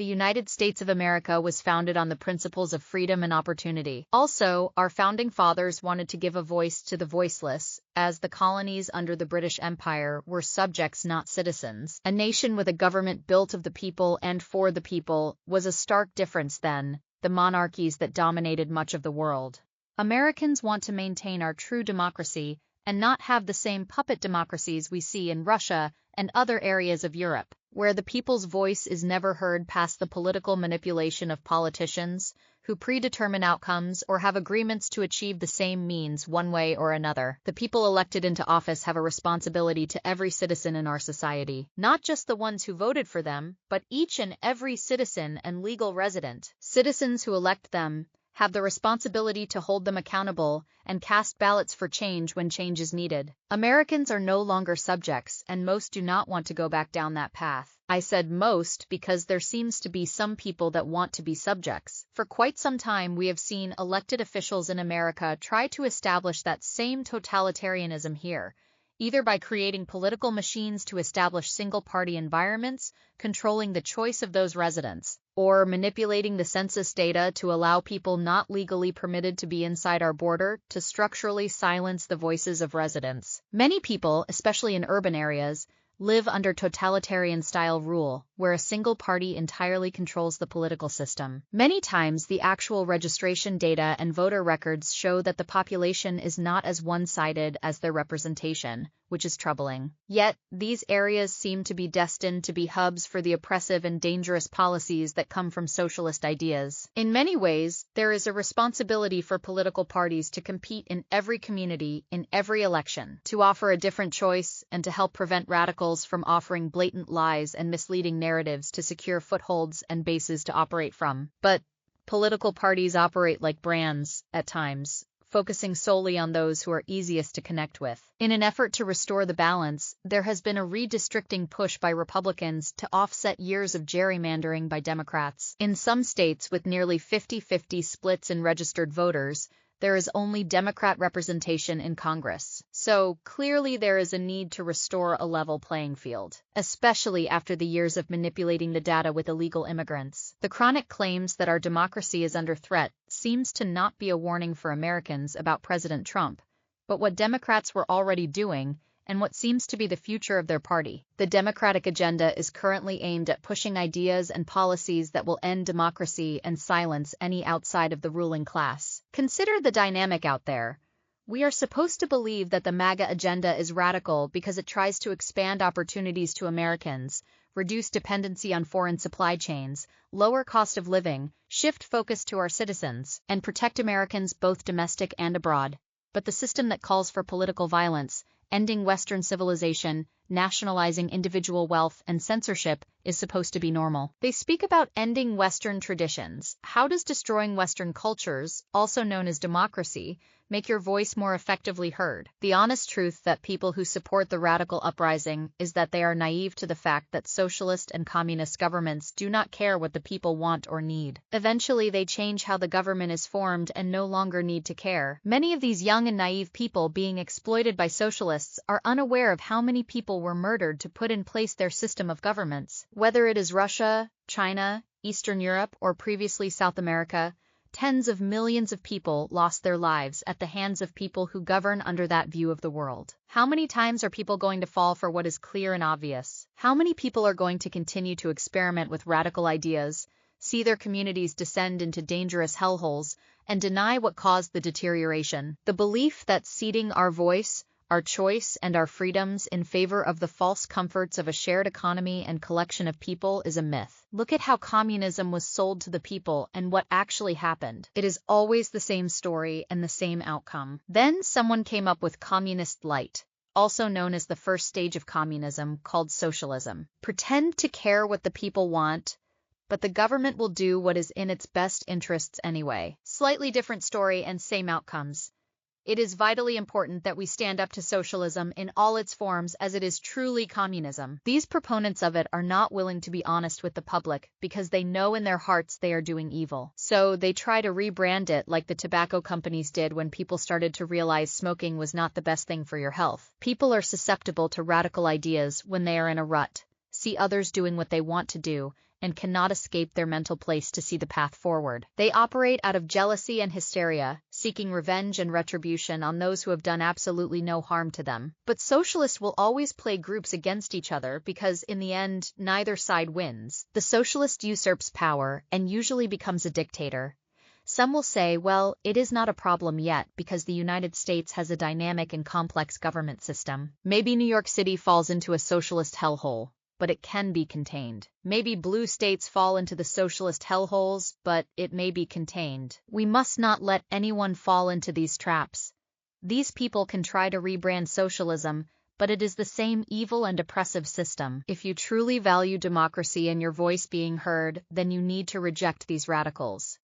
the United States of America was founded on the principles of freedom and opportunity. Also, our founding fathers wanted to give a voice to the voiceless, as the colonies under the British Empire were subjects, not citizens. A nation with a government built of the people and for the people was a stark difference than the monarchies that dominated much of the world. Americans want to maintain our true democracy and not have the same puppet democracies we see in Russia and other areas of Europe, where the people's voice is never heard past the political manipulation of politicians who predetermine outcomes or have agreements to achieve the same means one way or another. The people elected into office have a responsibility to every citizen in our society, not just the ones who voted for them, but each and every citizen and legal resident. Citizens who elect them have the responsibility to hold them accountable and cast ballots for change when change is needed. Americans are no longer subjects, and most do not want to go back down that path. I said most because there seems to be some people that want to be subjects. For quite some time, we have seen elected officials in America try to establish that same totalitarianism here, either by creating political machines to establish single-party environments, controlling the choice of those residents, or manipulating the census data to allow people not legally permitted to be inside our border to structurally silence the voices of residents. Many people, especially in urban areas, live under totalitarian-style rule, where a single party entirely controls the political system. Many times, the actual registration data and voter records show that the population is not as one-sided as their representation, which is troubling. Yet, these areas seem to be destined to be hubs for the oppressive and dangerous policies that come from socialist ideas. In many ways, there is a responsibility for political parties to compete in every community, in every election, to offer a different choice and to help prevent radicals from offering blatant lies and misleading narratives to secure footholds and bases to operate from. But political parties operate like brands, at times, focusing solely on those who are easiest to connect with. In an effort to restore the balance, there has been a redistricting push by Republicans to offset years of gerrymandering by Democrats. In some states with nearly 50-50 splits in registered voters, there is only Democrat representation in Congress. So clearly there is a need to restore a level playing field, especially after the years of manipulating the data with illegal immigrants. The chronic claims that our democracy is under threat seems to not be a warning for Americans about President Trump, but what Democrats were already doing and what seems to be the future of their party. The Democratic agenda is currently aimed at pushing ideas and policies that will end democracy and silence any outside of the ruling class. Consider the dynamic out there. We are supposed to believe that the MAGA agenda is radical because it tries to expand opportunities to Americans, reduce dependency on foreign supply chains, lower cost of living, shift focus to our citizens, and protect Americans both domestic and abroad. But the system that calls for political violence, ending Western civilization, nationalizing individual wealth, and censorship is supposed to be normal. They speak about ending Western traditions. How does destroying Western cultures, also known as democracy, make your voice more effectively heard? The honest truth that people who support the radical uprising is that they are naive to the fact that socialist and communist governments do not care what the people want or need. Eventually, they change how the government is formed and no longer need to care. Many of these young and naive people being exploited by socialists are unaware of how many people were murdered to put in place their system of governments. Whether it is Russia, China, Eastern Europe, or previously South America, tens of millions of people lost their lives at the hands of people who govern under that view of the world. How many times are people going to fall for what is clear and obvious? How many people are going to continue to experiment with radical ideas, see their communities descend into dangerous hellholes, and deny what caused the deterioration? The belief that ceding our voice, our choice, and our freedoms in favor of the false comforts of a shared economy and collection of people is a myth. Look at how communism was sold to the people and what actually happened. It is always the same story and the same outcome. Then someone came up with communist light, also known as the first stage of communism, called socialism. Pretend to care what the people want, but the government will do what is in its best interests anyway. Slightly different story and same outcomes. It is vitally important that we stand up to socialism in all its forms as it is truly communism. These proponents of it are not willing to be honest with the public because they know in their hearts they are doing evil. So they try to rebrand it like the tobacco companies did when people started to realize smoking was not the best thing for your health. People are susceptible to radical ideas when they are in a rut, see others doing what they want to do, and cannot escape their mental place to see the path forward. They operate out of jealousy and hysteria, seeking revenge and retribution on those who have done absolutely no harm to them. But socialists will always play groups against each other because, in the end, neither side wins. The socialist usurps power and usually becomes a dictator. Some will say, well, it is not a problem yet because the United States has a dynamic and complex government system. Maybe New York City falls into a socialist hellhole, but it can be contained. Maybe blue states fall into the socialist hellholes, but it may be contained. We must not let anyone fall into these traps. These people can try to rebrand socialism, but it is the same evil and oppressive system. If you truly value democracy and your voice being heard, then you need to reject these radicals.